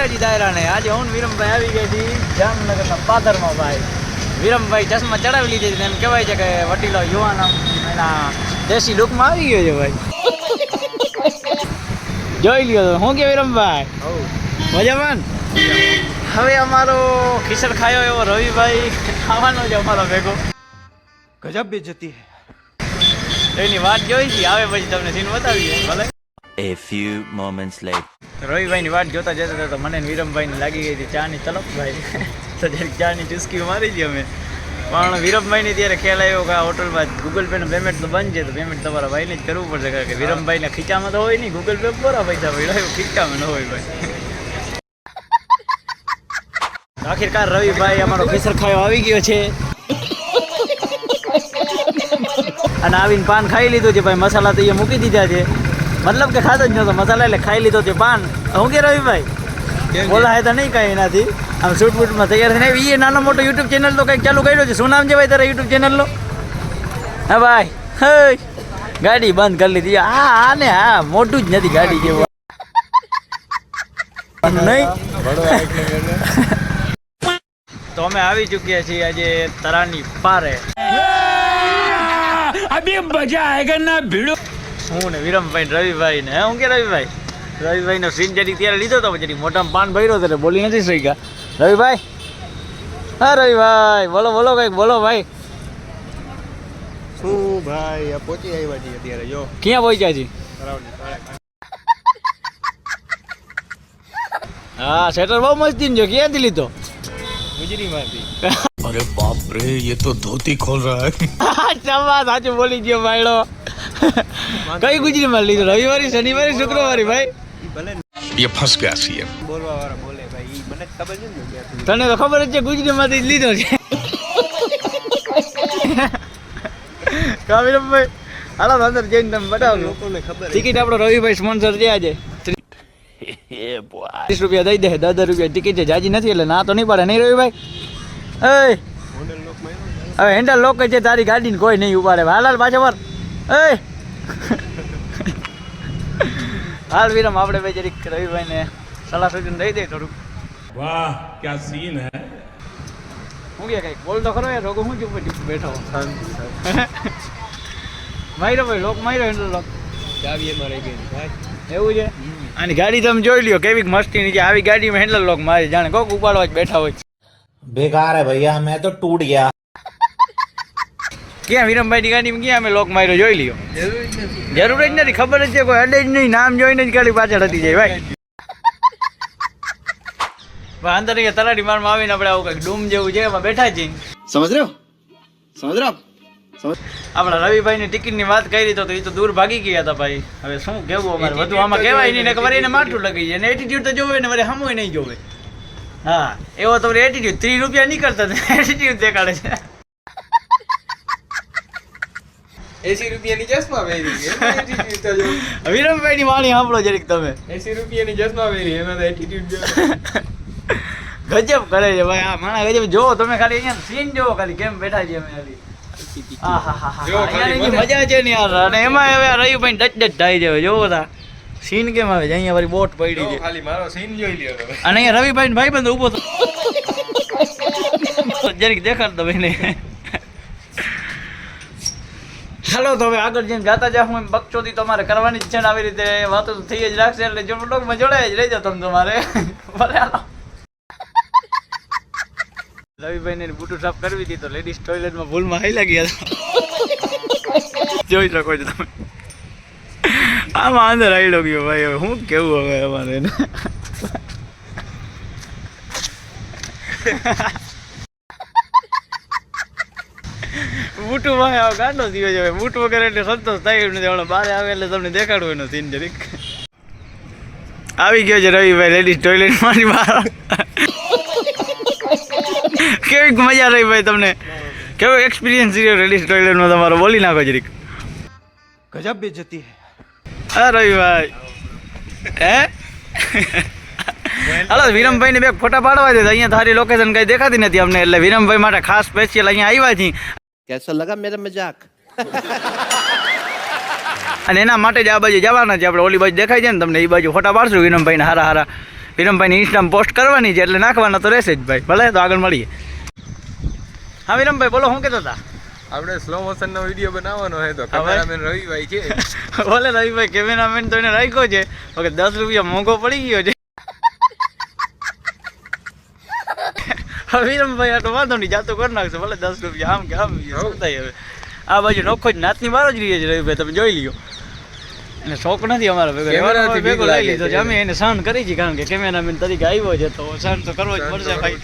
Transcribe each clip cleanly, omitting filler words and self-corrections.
બોટાજી દાયરા ને આજે હું વિરમભાઈ આવી ગયા છીએ જામનગરના પાદરમાં ભાઈ. વિરમભાઈ ચશ્મા ચડાવી લીધી છે એમ કહેવાય છે કે વટીલો યુવાન આમ એના દેશી લુકમાં આવી ગયો છે ભાઈ. જોઈ લ્યો હું કે વિરમભાઈ મજામાં. હવે અમારો ખીચડ ખાયો એવો રવિભાઈ ખાવાનો છે અમારો ભેગો. ગજબ બેજતી હે એની વાત જોઈ છે આવે પછી તમને સીન બતાવીએ ભલે. A few moments later. રવિભાઈની વાત જોતા જતા તો મને વિરમભાઈને લાગી ગઈ હતી ચાની તલપ ભાઈ. તો જરીક ચાની ચુસ્કી મારી હતી અમે. પણ વિરમભાઈને ત્યારે ખ્યાલ આવ્યો કે આ હોટલમાં ગૂગલ પેનું પેમેન્ટ તો બંધ છે તો પેમેન્ટ તમારા ભાઈને જ કરવું પડશે કારણ કે વિરમભાઈને ખીચામાં તો હોય નહીં ગૂગલ પે પૂરા પૈસા પડ્યા એવું ખીચામાં ન હોય ભાઈ. આખિરકાર રવિભાઈ અમારો ખીચડ ખાયો આવી ગયો છે અને આવીને પાન ખાઈ લીધું છે ભાઈ. મસાલા તો એ મૂકી દીધા છે મતલબ કે ખાતો જ નતો મસાલા એટલે ખાઈ લીધો છે પાન. હું કે રવિભાઈ બોલા હે તો નહીં કાંઈ એનાથી આમ શૂટ બૂટમાં તૈયાર થઈને એ નાનો મોટો યુટ્યુબ ચેનલ તો કંઈક ચાલુ કર્યો છે. શું નામ છે ભાઈ તારા યુટ્યુબ ચેનલનો? હા ભાઈ હે ગાડી બંધ કરી લીધી. હા ને હા મોટું જ નથી ગાડી જેવું નહીં. તો અમે આવી ચૂક્યા છીએ આજે તરાની પારે. અભી મજા આયેગા ના ભીડો. હું ને વિરમભાઈ ને રવિભાઈ ને હું કે રવિભાઈ નો સીન જરી ત્યારે લીધો તો જરી મોઢામાં પાન ભર્યો તો બોલી નથી શક્યા. રવિભાઈ હા રવિભાઈ બોલો બોલો કંઈક બોલો ભાઈ. શું ભાઈ આ પહોંચી આવ્યા છીએ અત્યારે જો ક્યાં પહોંચ્યા છીએ? હા શેટર બહુ મસ્તી જો ક્યાંથી લીધો? ગુજરીમાંથી. अरे बाप रे ये तो धोती खोल रहा है. ચમા સાચું બોલી ગયો ભાઈડો. કઈ ગુજરીમાં લીધો? રવિવારી શનિવારી શુક્રવારી ભાઈ? ભલે ये फंस गया सी બોલવા વાળા બોલે ભાઈ ઈ મને ખબર છે ને ક્યાંથી. તને તો ખબર જ છે ગુજરીમાંથી જ લીધો છે. કા વિરમભાઈ હાલો અંદર જઈને તમે બતાવો. લોકોને ખબર ટિકિટ આપણો રવિભાઈ સ્પોન્સર છે આજે. 30 રૂપિયા દઈ દે 10 રૂપિયા ટિકિટ છે જાજી નથી એટલે ના તો નહીં પડે નહીં રવિભાઈ. એ હોટલ લોક માં હવે હેન્ડલ લોક છે તારી ગાડીને કોઈ નહીં ઉપાડે. હાલ પાછા વાર એ હાલ વિરમ આપણે ભાઈ જરીક રવિભાઈને સલાહ સૂચન દઈ દે થોડુંક. वाह क्या सीन है. હું કે કઈક બોલ તો ખરો યાર રોગો હું ચૂપ બેઠો. માર્યો ભાઈ લોક માર્યો હેન્ડલ લોક ચાવી એમાં રહી ગઈ ભાઈ. એવું છે. આની ગાડી તમે જોઈ લ્યો કેવી મસ્તીની છે. આવી ગાડીમાં હેન્ડલ લોક મારી જાણે કોક ઉપાડવા જ બેઠા હોય. बेकार है भैया मैं तो टूट गया. ક્યાં વિરમભાઈની ગાડીમાં ક્યાં અમે લોક માર્યો જોઈ લ્યો. જરૂર જ નથી ખબર જ છે કોઈ અડે જ નહીં નામ જોઈને જ ગાડી પાછળ હતી જાય ભાઈ. અંદર અહીંયા તલાટી મારમાં આવીને આપણે આવું કંઈક ડૂમ જેવું છે એમાં બેઠા છીએ. समझ रहे हो આપણા રવિભાઈની ટિકિટની વાત કરી તો એ તો દૂર ભાગી ગયા હતા ભાઈ. હવે શું કેવું અમારે વધુ આમાં કહેવાય નહીં ને ખબર એને માઠું લગી જાય ને એટીટ્યુડ તો જોવે ને વરે હમોય નહીં જોવે. હા એવો તો એટીટ્યુડ 30 રૂપિયા નહીં કરતા એટીટ્યુડ દેખાડે છે. 80 રૂપિયાની ચશ્મા પહેરી છે એટીટ્યુડ તો જો. વિરમભાઈની વાણી સાંભળો જરીક તમે. 80 રૂપિયાની ચશ્મા પહેરી એમાં તો એટીટ્યુડ જો. ગજબ કરે છે ભાઈ આ માણા ગજબ. જોવો તમે ખાલી અહીંયા સીન જોવો ખાલી કેમ બેઠા છીએ અમે ખાલી. જો ખાલી અહીંયાની મજા છે ને યાર. અને એમાં હવે આ રવિભાઈ ડચ થાય છે જોવો બધા સીન કેમ આવે છે. અહીંયા વાળી બોટ પડી છે ખાલી મારો સીન જોઈ લ્યો તમે. અને અહીંયા રવિભાઈ ભાઈ બંધ ઉભો તો જરીક દેખાડ દો ભાઈને. ચાલો તો હવે આગળ જઈને ગાતા જાઉં એમ બકચોદી તમારે કરવાની જ છે ને આવી રીતે વાતો તો થઈ જ રાખશે એટલે જો બ્લોગમાં જોડાય જ રહેજો તમે તમારે. ભલે હાલો રવિભાઈને બુટું સાફ કરવી હતી તો લેડીઝ ટોયલેટમાં ભૂલમાં હાઈ લાગી હતા. જોઈ શકો છો તમે આમાં અંદર આઈડો ગયો ભાઈ. હવે શું કેવું હવે અમારે એને. બુટું ભાઈ આવો ગાંડો થયો છે બુટ વગર એટલે સંતોષ થાય એમ નથી. હમણાં બહાર આવે એટલે તમને દેખાડવું એનો સીન જરીક. આવી ગયો છે રવિભાઈ લેડીઝ ટોયલેટમાંથી બહાર. કેવી મજા રહી ભાઈ તમને? કેવો એક્સપિરિયન્સ રહ્યો લેડીઝ ટોયલેટમાં તમારો? બોલી નાખો જરીક. ગજબ બેજતી હે. હા રવિભાઈ હે હાલો વિરમભાઈ ને બે ફોટા પાડવા દે. અહીંયા તારી લોકેશન કઈ દેખાતી નથી અમને એટલે વિરમભાઈ માટે ખાસ સ્પેશિયલ અહીંયા આવ્યા છીએ. कैसा लगा मेरा मजाक? અને એના માટે જ આ બાજુ જવાના છે આપણે. ઓલી બાજુ દેખાય છે ને તમને એ બાજુ ફોટા પાડશું વિરમભાઈ ને હારા હારા. વિરમભાઈની ઇન્સ્ટામાં પોસ્ટ કરવાની છે એટલે નાખવાના તો રહેશે જ ભાઈ. ભલે તો આગળ મળીએ. હા વિરમભાઈ બોલો, શું કહેતા હતા? આપણે સ્લો મોશન નો વિડીયો બનાવવાનો છે તો કેમેરામેન રવિભાઈ છે. બોલે રવિભાઈ કેમેરામેન તો એને રાખ્યો છે, ઓકે 10 રૂપિયા મોંઘો પડી ગયો છે. હવે વિરમભાઈ આ તો વાંધો નહીં, જાતો કરી નાખશે, ભલે 10 રૂપિયા આમ કે આમ થાય. હવે આ બાજુ નોખો જ નાતની બાર જ રહીએ છે રવિભાઈ, તમે જોઈ લ્યો. અને શોખ નથી અમારો ભેગો લઈ લીધો છે, અમે એને સહન કરી છીએ કારણ કે કેમેરામેન તરીકે આવ્યો છે તો સહન તો કરવો જ પડશે ભાઈ.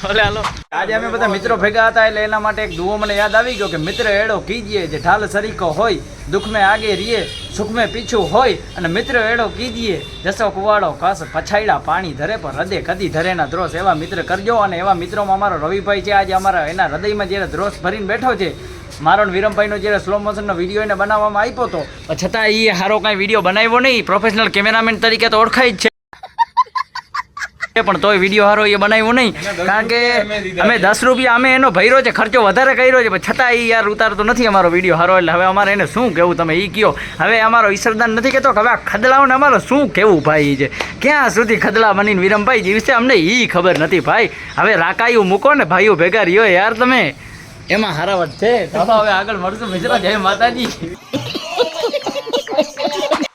ભલે હાલો. આજે અમે બધા મિત્રો ભેગા હતા એટલે એના માટે એક દુઓ મને યાદ આવી ગયો કે મિત્ર એડો કીજીએ જે ઢાલ સરીકો હોય, દુઃખ મેં આગે રીએ સુખ મેં પીછું હોય, અને મિત્ર એડો કીજીએ જસો કુવાડો કસ પછાયડા પાણી ધરે પર હૃદય કદી ધરેના દ્રોસ. એવા મિત્ર કરજો. અને એવા મિત્રોમાં અમારો રવિભાઈ છે, આજે અમારા એના હૃદયમાં જ્યારે દ્રોસ ભરીને બેઠો છે. મારો વિરમભાઈનો જ્યારે સ્લો મોશનનો વિડીયો એને બનાવવામાં આવ્યો હતો, છતાં એ સારો કાંઈ વિડીયો બનાવ્યો નહીં. પ્રોફેશનલ કેમેરામેન તરીકે તો ઓળખાય જ છે, પણ તોય વિડીયો સારો એ બનાવ્યો નહીં કારણ કે અમે 10 રૂપિયા અમે એનો ભર્યો છે, ખર્ચો વધારે કર્યો છે, પણ છતાં એ યાર ઉતારતો નથી અમારો વિડીયો સારો. એટલે હવે અમારે એને શું કહેવું, તમે એ કહો. હવે અમારો ઈશ્વરદાન નથી કહેતો કે હવે આ ખદલાઓને અમારે શું કહેવું ભાઈ છે, ક્યાં સુધી ખદલા બનીને વિરમભાઈ જીવશે અમને એ ખબર નથી ભાઈ. હવે રાકાયું મૂકો ને ભાઈઓ ભેગા રહ્યો યાર તમે, એમાં હારાવટ છે. હવે આગળ મળશું મિત્ર. જય માતાજી.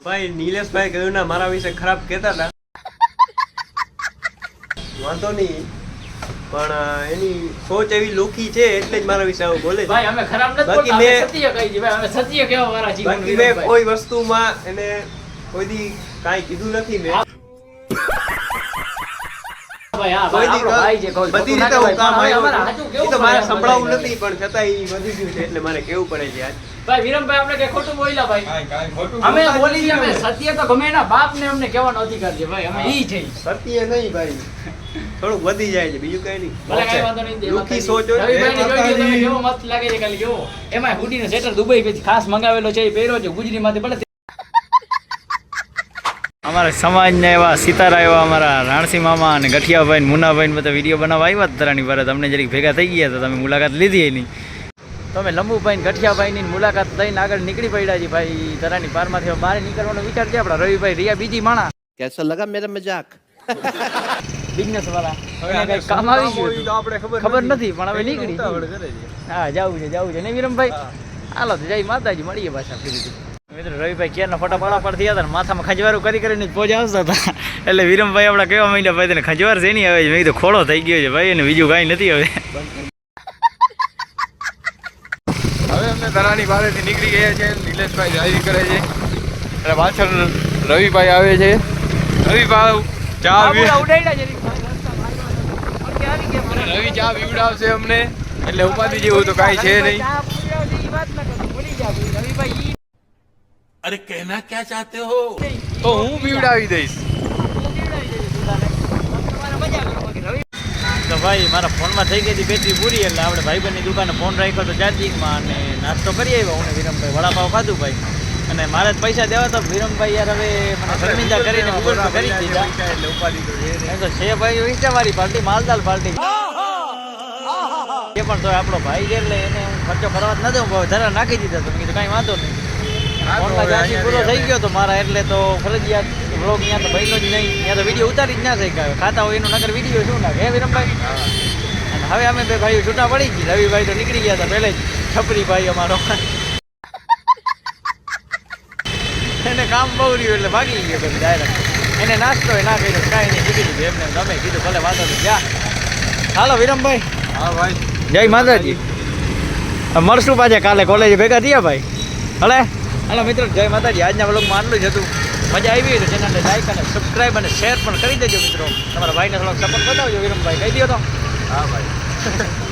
ભાઈ નિલેશભાઈ કહ્યું ના મારા વિશે ખરાબ કહેતા હતા, વાંધો નહીં, પણ એની સોચ એવી લોખી છે એટલે જ મારા વિશે આવું બોલે છે. ભાઈ અમે ખરાબ નથી બોલતા, અમે સત્ય કહી છીએ ભાઈ, અમે સત્ય કહેવા વાળા છીએ. બાકી મેં કોઈ વસ્તુમાં એને કોઈ દી કાંઈ કીધું નથી. મેં ભાઈ હા ભાઈ આપણો ભાઈ છે, કોઈ બધી રીતે હું કામ આવ્યો છું. એ તો મારે સંભળાવવું નથી, પણ છતાં એ વધી ગયું છે એટલે મારે કેવું પડે છે આજ. ભાઈ વિરમભાઈ આપણે કઈ ખોટું બોલ્યા ભાઈ? કાંઈ ખોટું અમે બોલી છીએ, અમે સત્ય તો ગમે એના બાપને અમને કહેવાનો અધિકાર છે ભાઈ, અમે ઈ છે. સત્ય નહીં ભાઈ, થોડુંક વધી જાય છે, બીજું કઈ નહીં. ભલે કાંઈ વાંધો નહીં. લોખી સોચ હોય ને. રવિભાઈને જોઈ લો તમે, કેવો મસ્ત લાગે છે ખાલી જોવો. એમાં હુડીનો સેટર દુબઈ થી ખાસ મંગાવેલો છે, એ પહેર્યો છે ગુજરીમાંથી. ભલે અમારા સમાજના એવા સિતારા એવા અમારા રાણસી મામા અને ગઠિયાભાઈ મુનાભાઈ બધા વિડીયો બનાવવા આવ્યા તરાની પર. તમને જરીક ભેગા થઈ ગયા તો તમે મુલાકાત લીધી એની. તમે લંબુભાઈ ગઠિયાભાઈની મુલાકાત લઈને આગળ નીકળી પડ્યા છે ભાઈ. તરાની પારમાંથી બહાર નીકળવાનો વિચાર છે આપણા રવિભાઈ રિયા બીજી માણા कैसा लगा मेरा मजाक? બિઝનેસ વાળા એને કઈ કામ આવી ગયું તો આપણે ખબર નથી, પણ હવે નીકળી. હા જવું છે ને વિરમભાઈ? હાલો તો જય માતાજી, મળીએ પાછા ફરીથી. મિત્રો રવિભાઈ ક્યારના ફોટા પાડા પર થયા હતા ને માથામાં ખંજવારું કરીને જ પોજ આવતા હતા. એટલે વિરમભાઈ આપણા કેવા માંડ્યા ભાઈ તને ખંજવાર છે નહીં આવે છે. મેં કીધું ખોળો થઈ ગયો છે ભાઈ, અને બીજું કાંઈ નથી હવે. હવે અમે તરાની બહારથી નીકળી ગયા છે. નિલેશભાઈ જાહેરી કરે છે અને પાછળ રવિભાઈ આવે છે. રવિભાઈ ચા રવિ ચા પીવડાવશે અમને, એટલે ઉપાધિ જેવું તો કાંઈ છે નહીં. अरे कहना क्या चाहते हो? તો હું પીવડાવી દઈશ. તો ભાઈ મારા ફોનમાં થઈ ગઈ હતી બેટરી પૂરી, એટલે આપણે ભાઈબંધની દુકાને ફોન રાખ્યો તો ચાર્જિંગમાં, અને નાસ્તો કરી આવ્યા હું ને વિરમભાઈ. વડાપાવ ખાધું ભાઈ, અને મારે જ પૈસા દેવા તો વિરમભાઈ યાર હવે મને શર્મિંદા કરીને ગૂગલ પે કરી દીધા. એટલે ઉપાધિ તો છે નહીં. એ તો છે ભાઈ ઈંચાવાળી પાર્ટી, માલદાર પાર્ટી. એ પણ તો આપણો ભાઈ છે એટલે એને હું ખર્ચો કરવા જ ન દઉં, ધરા નાખી દીધા. તો મેં કીધું કાંઈ વાંધો નહીં. ફોનમાં ચાર્જિંગ પૂરો થઈ ગયો તો મારા, એટલે તો ફરજિયાત વ્લોગ ત્યાં તો બન્યો જ નહીં. ત્યાં તો વિડીયો ઉતારી જ ના શક્યા. ખાતા હોય એનું નગર વિડીયો શું લાગે હે વિરમભાઈ? અને હવે અમે બે ભાઈઓ છૂટા પડી ગઈ. રવિભાઈ તો નીકળી ગયા હતા પહેલે જ. છપરી ભાઈ અમારો એને કામ બહુ રહ્યું એટલે ભાગી ગયો પછી ડાયરેક્ટ. એને નાસ્તો ના કર્યો કાંઈ નહીં, કીધી દીધું એમને. તમે કીધું ભલે વાંધો નહીં જા. હાલો વિરમભાઈ, હા ભાઈ, જય માતાજી. મળશું પાછા કાલે કોલેજ ભેગા થયા ભાઈ. હલે હાલો મિત્રો, જય માતાજી. આજના વ્લોગમાં આટલું જ હતું. મજા આવી હોય તો ચેનલને લાઈક અને સબસ્ક્રાઈબ અને શેર પણ કરી દેજો મિત્રો. તમારા ભાઈને થોડોક સપોર્ટ બતાવજો. વિરમભાઈ કહી દો તો. હા ભાઈ.